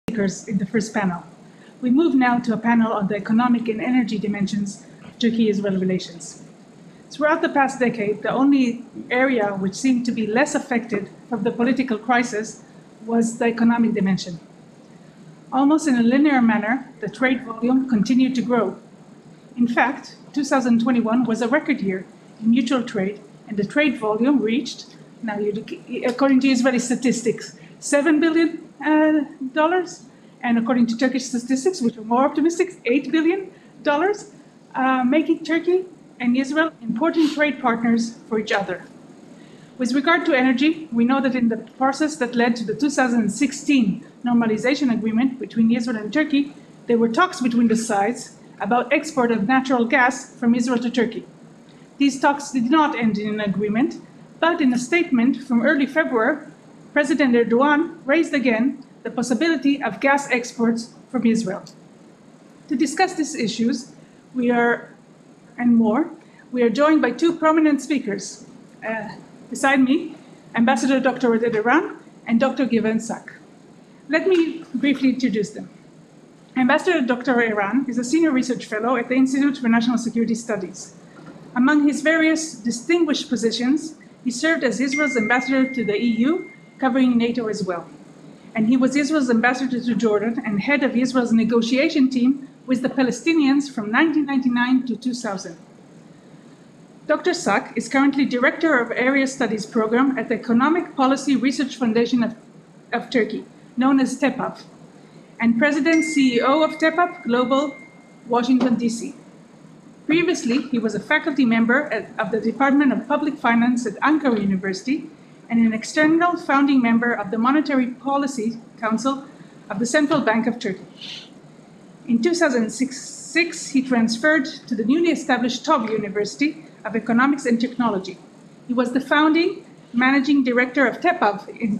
speakers in the first panel. We move now to a panel on the economic and energy dimensions of Turkey-Israel relations. Throughout the past decade, the only area which seemed to be less affected from the political crisis was the economic dimension. Almost in a linear manner, the trade volume continued to grow. In fact, 2021 was a record year in mutual trade, and the trade volume reached, now according to Israeli statistics, $7 billion, and according to Turkish statistics, which are more optimistic, $8 billion, making Turkey and Israel important trade partners for each other. With regard to energy, we know that in the process that led to the 2016 normalization agreement between Israel and Turkey, there were talks between the sides about export of natural gas from Israel to Turkey. These talks did not end in an agreement, but in a statement from early February, President Erdogan raised again the possibility of gas exports from Israel. To discuss these issues, we are joined by two prominent speakers. Beside me, Ambassador Dr. Oded Eran and Dr. Guven. Let me briefly introduce them. Ambassador Dr. Eran is a senior research fellow at the Institute for National Security Studies. Among his various distinguished positions, he served as Israel's ambassador to the EU, covering NATO as well. And he was Israel's ambassador to Jordan and head of Israel's negotiation team with the Palestinians from 1999 to 2000. Dr. Sak is currently Director of Area Studies Program at the Economic Policy Research Foundation of Turkey, known as TEPAV, and President CEO of TEPAV Global, Washington, D.C. Previously, he was a faculty member of the Department of Public Finance at Ankara University and an external founding member of the Monetary Policy Council of the Central Bank of Turkey. In 2006, he transferred to the newly established TOB University of Economics and Technology. He was the founding managing director of TEPAV in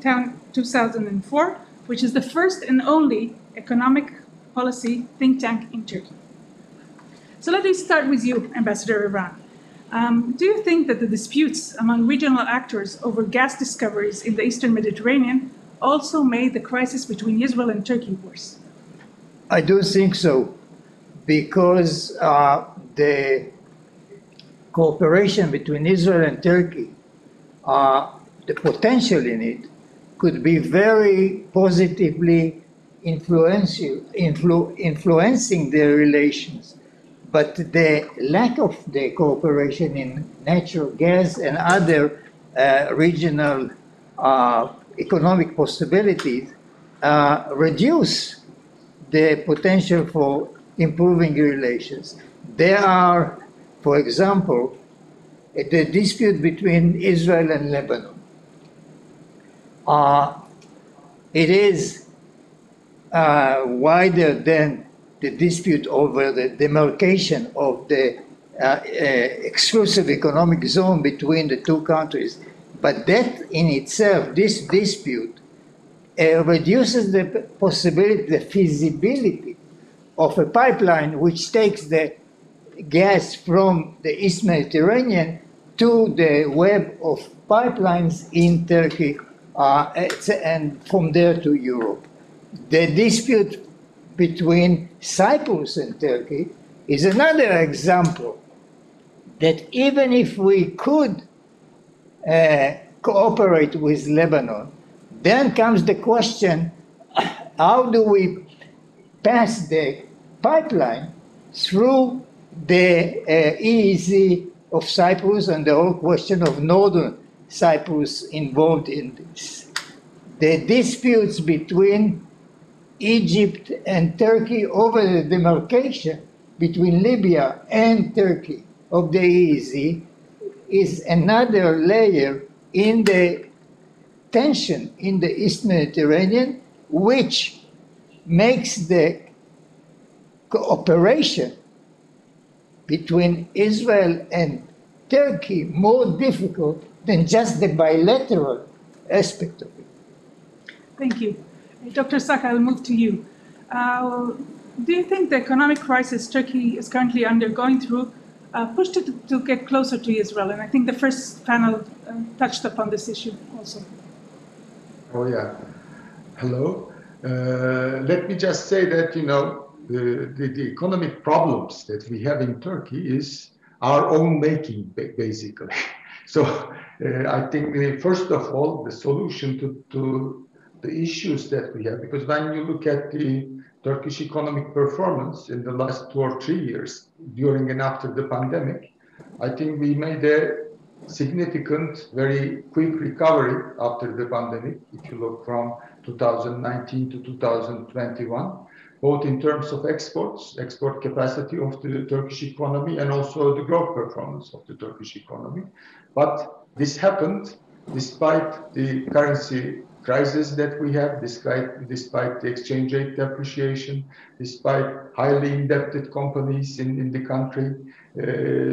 2004, which is the first and only economic policy think tank in Turkey. So let me start with you, Ambassador Eran. Do you think that the disputes among regional actors over gas discoveries in the Eastern Mediterranean also made the crisis between Israel and Turkey worse? I do think so, because the cooperation between Israel and Turkey, the potential in it, could be very positively influencing their relations. But the lack of the cooperation in natural gas and other regional economic possibilities reduce the potential for improving relations. There are, for example, the dispute between Israel and Lebanon. It is wider than the dispute over the demarcation of the exclusive economic zone between the two countries. But that in itself, this dispute, reduces the possibility, the feasibility of a pipeline which takes the gas from the East Mediterranean to the web of pipelines in Turkey and from there to Europe. The dispute between Cyprus and Turkey is another example that even if we could cooperate with Lebanon, then comes the question, how do we pass the pipeline through the EEZ of Cyprus and the whole question of northern Cyprus involved in this. The disputes between Egypt and Turkey over the demarcation between Libya and Turkey of the EEZ is another layer in the tension in the East Mediterranean, which makes the cooperation between Israel and Turkey more difficult than just the bilateral aspect of it. Thank you. Dr. Sak, I'll move to you. Do you think the economic crisis Turkey is currently undergoing through pushed it to get closer to Israel? And I think the first panel touched upon this issue also. Oh, yeah. Hello. Let me just say that, you know, the economic problems that we have in Turkey is our own making, basically. So I think, first of all, the solution to the issues that we have, because when you look at the Turkish economic performance in the last 2 or 3 years, during and after the pandemic, I think we made a significant, very quick recovery after the pandemic. If you look from 2019 to 2021, both in terms of exports, export capacity of the Turkish economy, and also the growth performance of the Turkish economy. But this happened despite the currency crisis that we have, despite the exchange rate depreciation, despite highly indebted companies in the country.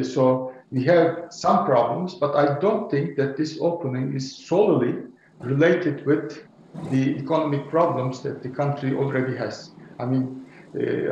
So we have some problems, but I don't think that this opening is solely related with the economic problems that the country already has. I mean,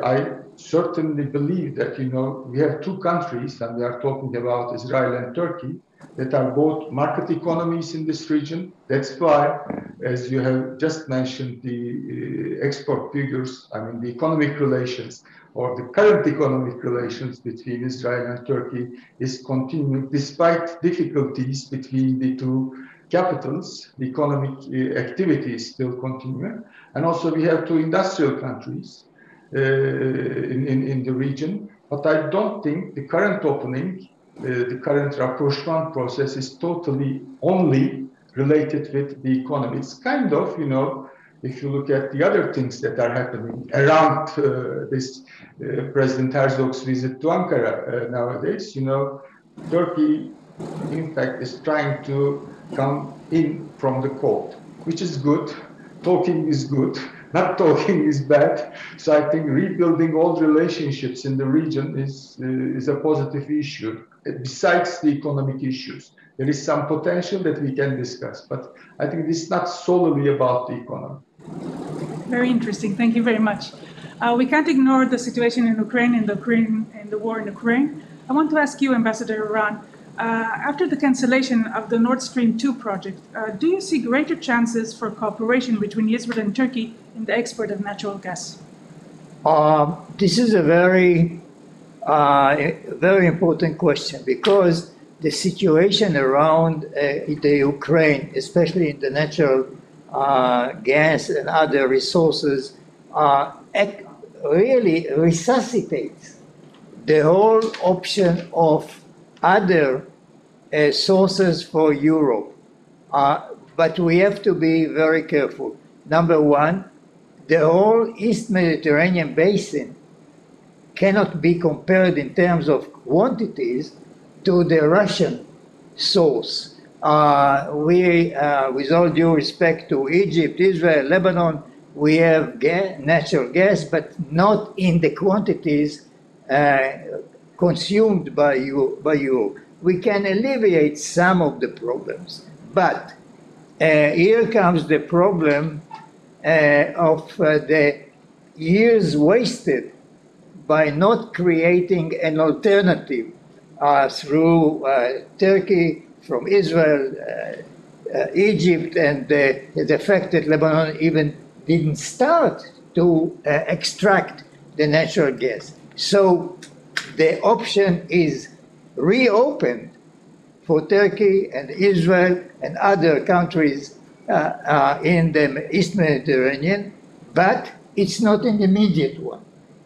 I certainly believe that, you know, we have 2 countries, and we are talking about Israel and Turkey, that are both market economies in this region. That's why, as you have just mentioned, the export figures, I mean, the economic relations or the current economic relations between Israel and Turkey is continuing despite difficulties between the 2 capitals. The economic activity is still continuing. And also we have 2 industrial countries in the region. But I don't think the current opening, the current rapprochement process is totally only related with the economy. It's kind of, you know, if you look at the other things that are happening around this President Herzog's visit to Ankara nowadays, you know, Turkey, in fact, is trying to come in from the cold, which is good. Talking is good. Not talking is bad. So I think rebuilding old relationships in the region is a positive issue. Besides the economic issues, there is some potential that we can discuss. But I think this is not solely about the economy. Very interesting. Thank you very much. We can't ignore the situation in Ukraine and the war in Ukraine. I want to ask you, Ambassador Eran, after the cancellation of the Nord Stream 2 project, do you see greater chances for cooperation between Israel and Turkey in the export of natural gas? This is a very important question, because the situation around the Ukraine, especially in the natural gas and other resources, really resuscitates the whole option of other sources for Europe. But we have to be very careful. Number one, the whole East Mediterranean basin cannot be compared in terms of quantities to the Russian source. With all due respect to Egypt, Israel, Lebanon, we have natural gas, but not in the quantities consumed by Europe. We can alleviate some of the problems, but here comes the problem of the years wasted by not creating an alternative through Turkey, from Israel, Egypt, and the fact that Lebanon even didn't start to extract the natural gas. So the option is reopened for Turkey and Israel and other countries in the East Mediterranean, but it's not an immediate one,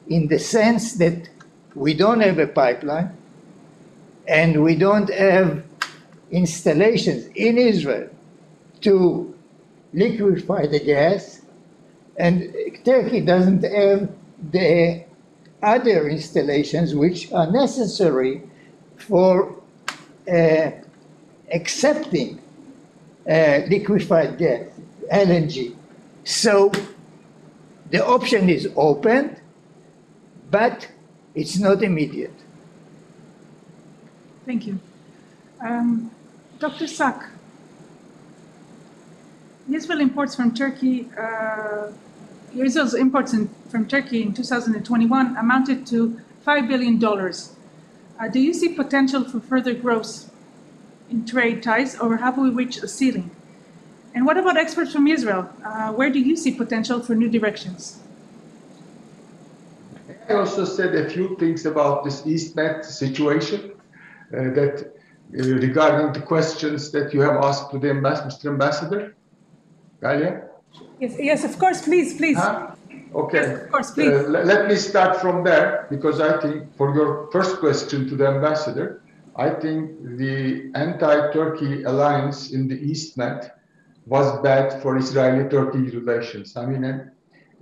in the sense that we don't have a pipeline and we don't have installations in Israel to liquefy the gas, and Turkey doesn't have the other installations which are necessary for accepting liquefied gas, LNG. So the option is open, but it's not immediate. Thank you. Dr. Sak, Israel's imports from Turkey in 2021 amounted to $5 billion. Do you see potential for further growth in trade ties, or have we reached a ceiling? And what about experts from Israel? Where do you see potential for new directions? I also said a few things about this EastMed situation regarding the questions that you have asked to the Mr. Ambassador. Gallia? Yes, of course, please. Okay. Yes, of course, please. Let me start from there, because I think for your first question to the ambassador, I think the anti-Turkey alliance in the EastMed was bad for Israeli-Turkey relations. I mean,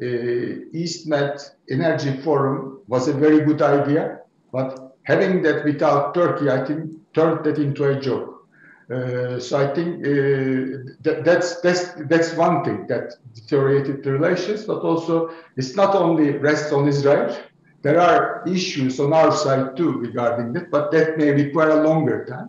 EastMed Energy Forum was a very good idea, but having that without Turkey, I think, turned that into a joke. So I think that's one thing that deteriorated the relations, but also it's not only rests on Israel. There are issues on our side too regarding that, but that may require a longer time.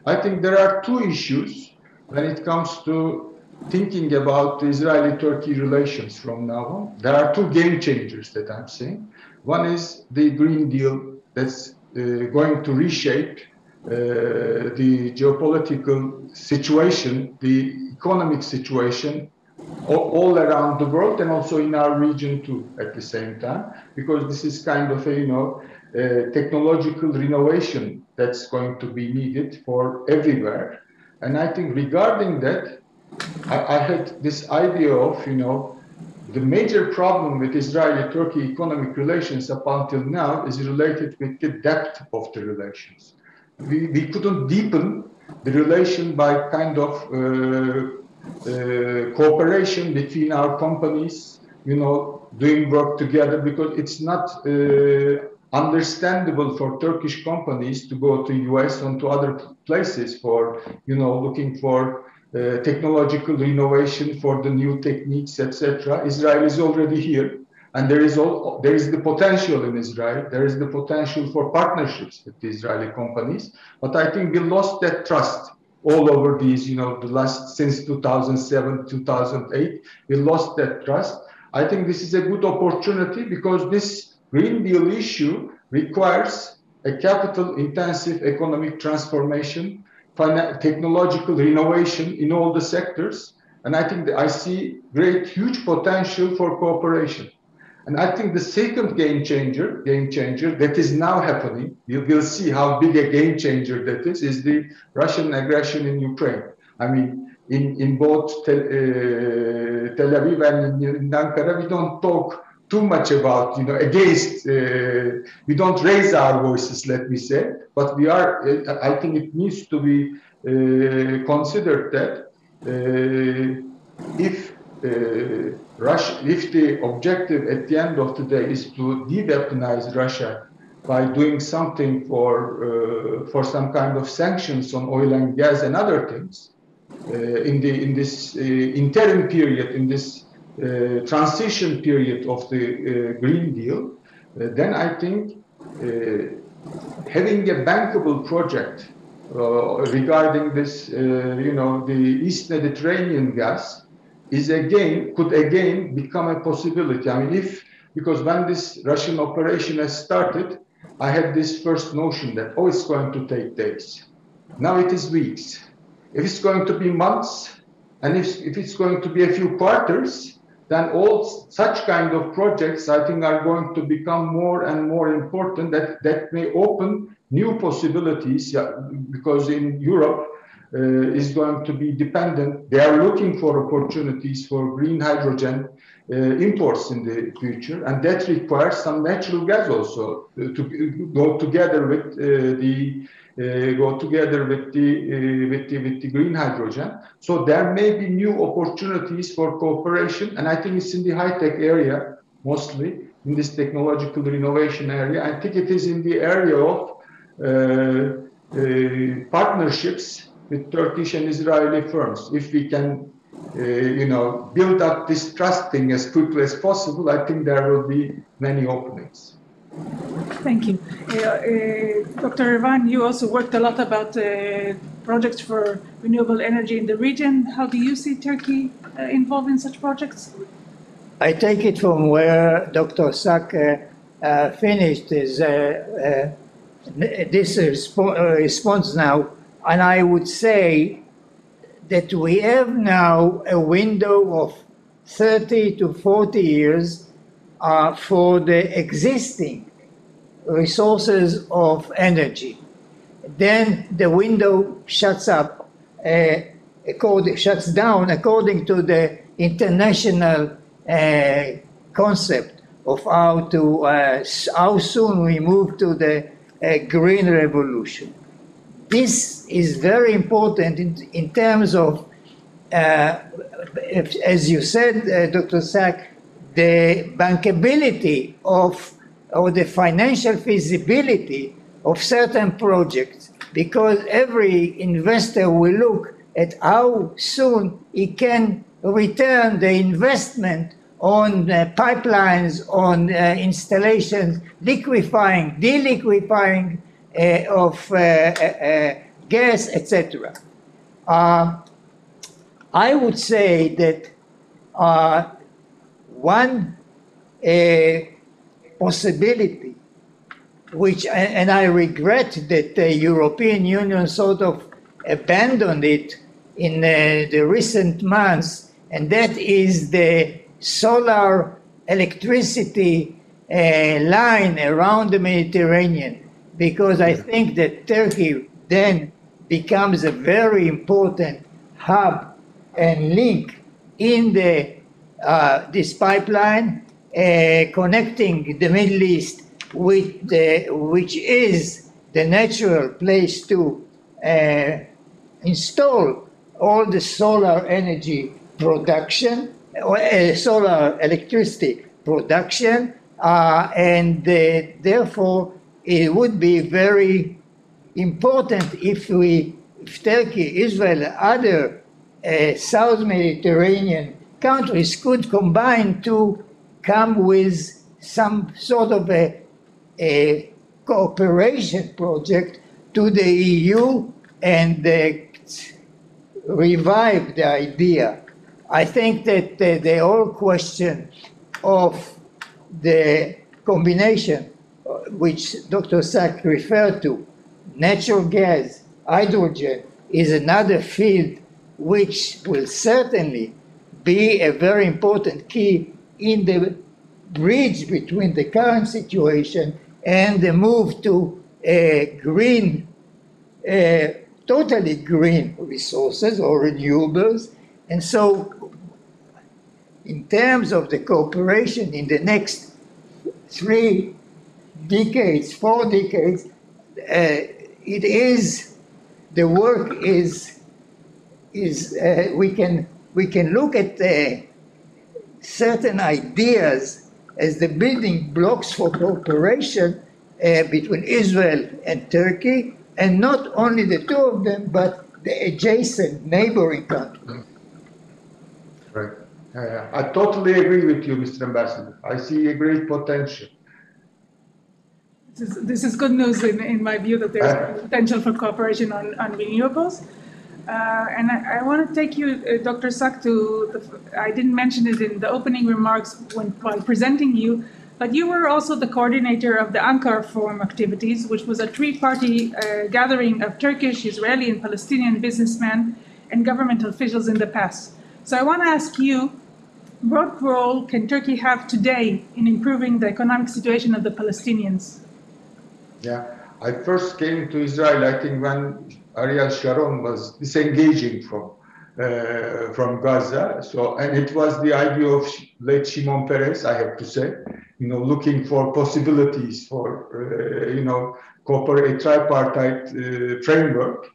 I think there are two issues when it comes to thinking about the Israeli-Turkey relations from now on. There are two game changers that I'm seeing. One is the Green Deal that's going to reshape the geopolitical situation, the economic situation all around the world, and also in our region too at the same time, because this is kind of a technological renovation that's going to be needed for everywhere. And I think regarding that, I had this idea of, the major problem with Israeli-Turkey economic relations up until now is related with the depth of the relations. We couldn't deepen the relation by kind of cooperation between our companies, doing work together, because it's not understandable for Turkish companies to go to US and to other places for, looking for technological renovation, for the new techniques, etc. Israel is already here. And there is the potential in Israel. There is the potential for partnerships with the Israeli companies. But I think we lost that trust all over these, since 2007, 2008. We lost that trust. I think this is a good opportunity, because this Green Deal issue requires a capital-intensive economic transformation, technological renovation in all the sectors. And I think that I see huge potential for cooperation. And I think the second game changer that is now happening, you will see how big a game changer that is the Russian aggression in Ukraine. I mean, in both Tel Aviv and in Ankara, we don't talk too much about, against, we don't raise our voices, let me say, but we are, I think it needs to be considered that if the objective at the end of the day is to de-weaponize Russia by doing something for some kind of sanctions on oil and gas and other things, in this interim period, in this transition period of the Green Deal, then I think having a bankable project regarding this, the East Mediterranean gas could again become a possibility. I mean, because when this Russian operation has started, I had this first notion that, it's going to take days. Now it is weeks. If it's going to be months, and if it's going to be a few quarters, then all such kind of projects, I think, are going to become more and more important. That may open new possibilities, because in Europe is going to be dependent. They are looking for opportunities for green hydrogen imports in the future, and that requires some natural gas also to go together with the green hydrogen. So there may be new opportunities for cooperation, and I think it's in the high-tech area, mostly in this technological renovation area. I think it is in the area of partnerships with Turkish and Israeli firms. If we can, build up this trust thing as quickly as possible, I think there will be many openings. Thank you. Dr. Eran, you also worked a lot about projects for renewable energy in the region. How do you see Turkey involved in such projects? I take it from where Dr. Sak finished this response now, and I would say that we have now a window of 30 to 40 years for the existing resources of energy. Then the window shuts down according to the international concept of how soon we move to the green revolution. This is very important in terms of, as you said, Dr. Sack, the bankability or the financial feasibility of certain projects, because every investor will look at how soon he can return the investment on pipelines, on installations, liquefying, deliquefying of gas, etc. I would say that one possibility, which, and I regret that the European Union sort of abandoned it in the recent months, and that is the solar electricity line around the Mediterranean, because I think that Turkey then becomes a very important hub and link in this pipeline connecting the Middle East with which is the natural place to install all the solar energy production, solar electricity production, and therefore it would be very important if Turkey, Israel, other South Mediterranean countries could combine to come with some sort of a cooperation project to the EU and revive the idea. I think that the whole question of the combination, which Dr. Sack referred to, natural gas, hydrogen, is another field which will certainly be a very important key in the bridge between the current situation and the move to green, totally green resources or renewables. And so in terms of the cooperation in the next 3 decades, 4 decades, the work is we can look at certain ideas as the building blocks for cooperation between Israel and Turkey, and not only the two of them, but the adjacent neighboring countries. Right. I totally agree with you, Mr. Ambassador. I see a great potential. This is good news in my view, that there's potential for cooperation on renewables. And I want to take you, Dr. Sack, I didn't mention it in the opening remarks while presenting you, but you were also the coordinator of the Ankara Forum activities, which was a 3-party gathering of Turkish, Israeli, and Palestinian businessmen and government officials in the past. So I want to ask you, what role can Turkey have today in improving the economic situation of the Palestinians? Yeah, I first came to Israel, I think, when Ariel Sharon was disengaging from Gaza. So, and it was the idea of late Shimon Peres, I have to say, looking for possibilities for, cooperate, tripartite framework.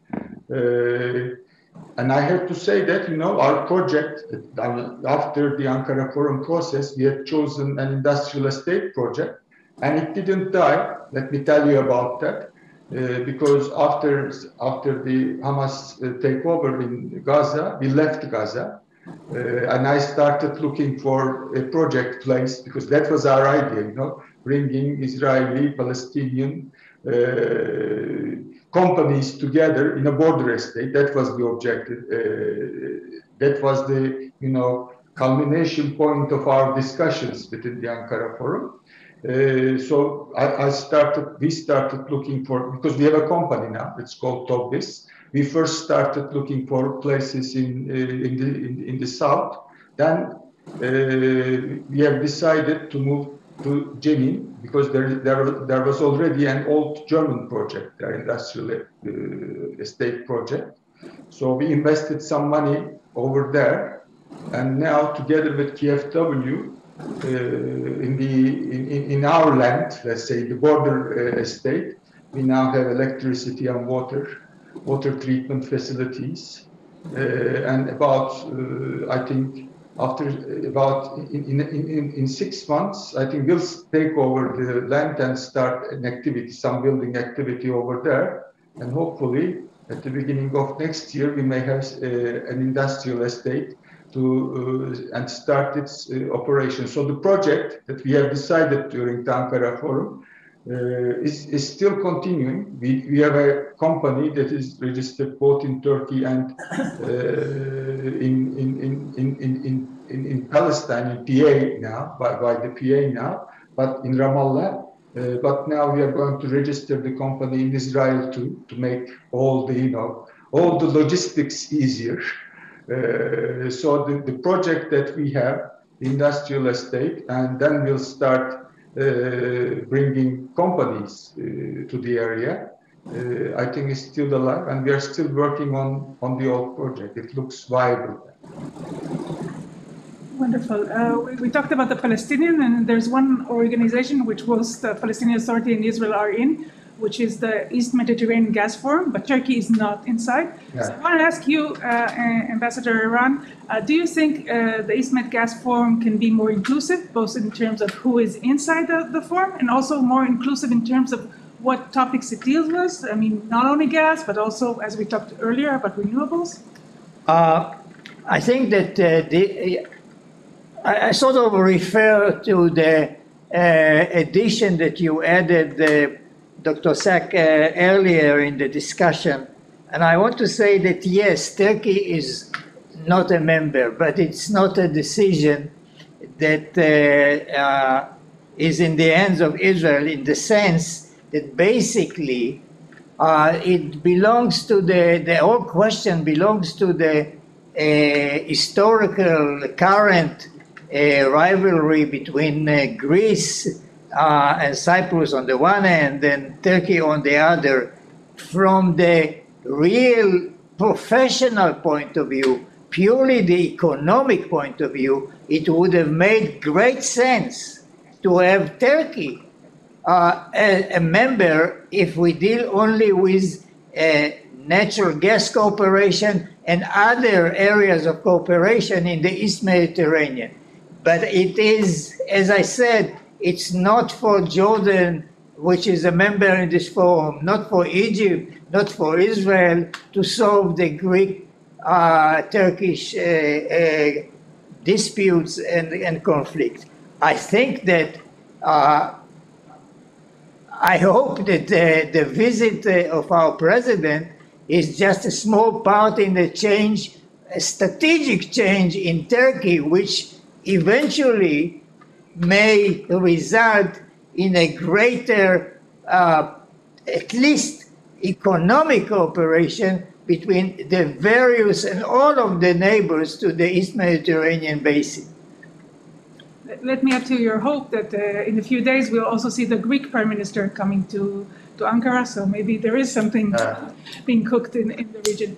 And I have to say that, our project, after the Ankara Forum process, we had chosen an industrial estate project, and it didn't die. Let me tell you about that. Because after the Hamas takeover in Gaza, we left Gaza, and I started looking for a project place, because that was our idea, bringing Israeli, Palestinian companies together in a border estate. That was the objective. That was the culmination point of our discussions within the Ankara Forum. So we started looking for, because we have a company now, it's called TOBIS, we first started looking for places in the south. Then we have decided to move to Jenin because there was already an old German project, their industrial estate project. So we invested some money over there, and now together with KfW, in our land, let's say the border estate, we now have electricity and water treatment facilities, and I think after in 6 months, I think we'll take over the land and start an activity, some building activity over there, and hopefully at the beginning of next year we may have an industrial estate and start its operation. So the project that we have decided during the Ankara Forum is still continuing. We have a company that is registered both in Turkey and in Palestine, in PA now, by the PA now, but in Ramallah. But now we are going to register the company in Israel too, to make all the logistics easier. So the project that we have, the industrial estate, and then we'll start bringing companies to the area. I think it's still alive, and we are still working on the old project. It looks viable. Wonderful. We talked about the Palestinian, and there's one organization which was the Palestinian Authority and Israel are in, which is the East Mediterranean Gas Forum, but Turkey is not inside. Yeah. So I want to ask you, Ambassador Eran, do you think the East Med Gas Forum can be more inclusive, both in terms of who is inside the forum, and also more inclusive in terms of what topics it deals with? I mean, not only gas, but also, as we talked earlier, about renewables? I think that I sort of refer to the addition that you added, Dr. Sak, earlier in the discussion. And I want to say that, yes, Turkey is not a member, but it's not a decision that is in the hands of Israel, in the sense that basically it belongs to the whole question belongs to the historical current rivalry between Greece and Cyprus on the one hand, and Turkey on the other. From the real professional point of view, purely the economic point of view, it would have made great sense to have Turkey a member if we deal only with natural gas cooperation and other areas of cooperation in the East Mediterranean. But it is, as I said, it's not for Jordan, which is a member in this forum, not for Egypt, not for Israel, to solve the Greek-Turkish disputes and conflict. I think that, I hope that the visit of our president is just a small part in the change, a strategic change in Turkey, which eventually may result in a greater, at least economic cooperation between the various and all of the neighbors to the East Mediterranean basin. Let me add to your hope that in a few days we'll also see the Greek Prime Minister coming to Ankara, so maybe there is something being cooked in the region.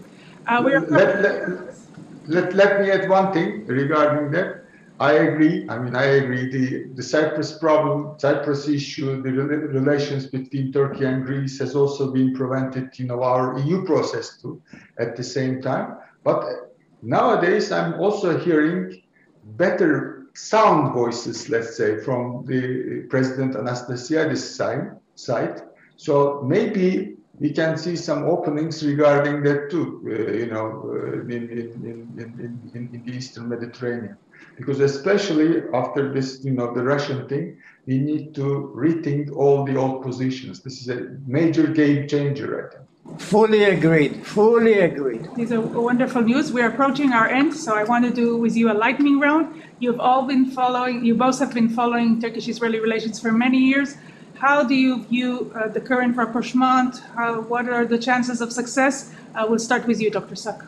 Let me add one thing regarding that. I agree. I mean, I agree. The Cyprus problem, Cyprus issue, the relations between Turkey and Greece has also been prevented, our EU process too, at the same time. But nowadays, I'm also hearing better sound voices, let's say, from the President Anastasiadis' side. So maybe we can see some openings regarding that too, in the Eastern Mediterranean. Because especially after this, the Russian thing, we need to rethink all the old positions. This is a major game changer, I think. Fully agreed. Fully agreed. These are wonderful news. We're approaching our end, so I want to do with you a lightning round. You both have been following Turkish-Israeli relations for many years. How do you view the current rapprochement? What are the chances of success? We'll start with you, Dr. Sak.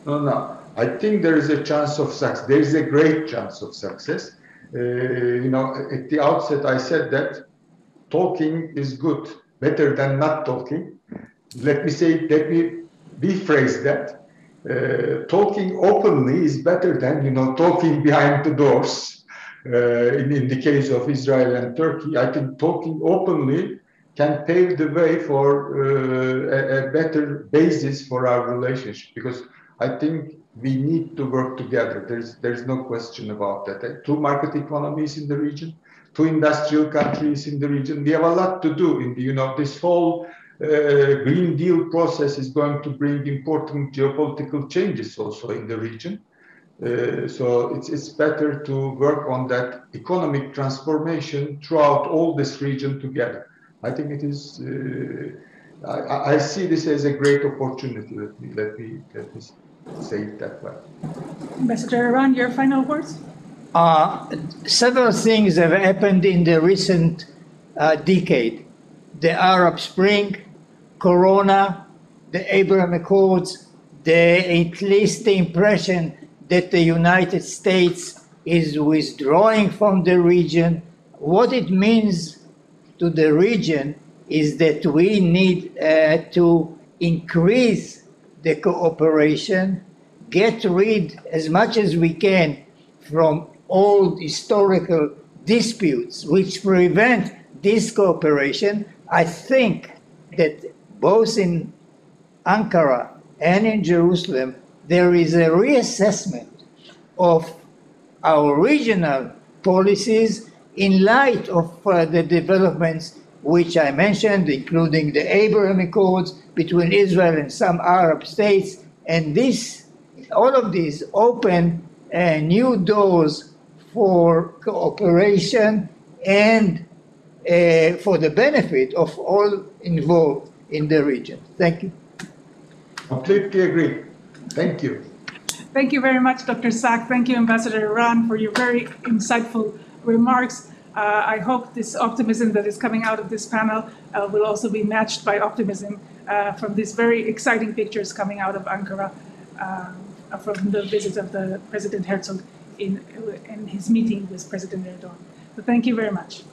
No. I think there is a chance of success. There is a great chance of success. At the outset, I said that talking is good, better than not talking. Let me rephrase that. Talking openly is better than, talking behind the doors. In the case of Israel and Turkey, I think talking openly can pave the way for a better basis for our relationship, because I think we need to work together. There's no question about that. Two market economies in the region, two industrial countries in the region. We have a lot to do in this whole Green Deal process is going to bring important geopolitical changes also in the region. So it's better to work on that economic transformation throughout all this region together. I think it is. I see this as a great opportunity. Let me say it that way. Ambassador Eran, your final words? Several things have happened in the recent decade. The Arab Spring, Corona, the Abraham Accords, at least the impression that the United States is withdrawing from the region. What it means to the region is that we need to increase the cooperation, get rid as much as we can from old historical disputes which prevent this cooperation. I think that both in Ankara and in Jerusalem, there is a reassessment of our regional policies in light of the developments which I mentioned, including the Abraham Accords between Israel and some Arab states. And all of these open new doors for cooperation and for the benefit of all involved in the region. Thank you. Completely agree. Thank you. Thank you very much, Dr. Sak. Thank you, Ambassador Eran, for your very insightful remarks. I hope this optimism that is coming out of this panel will also be matched by optimism from these very exciting pictures coming out of Ankara from the visit of the President Herzog in his meeting with President Erdogan. So thank you very much.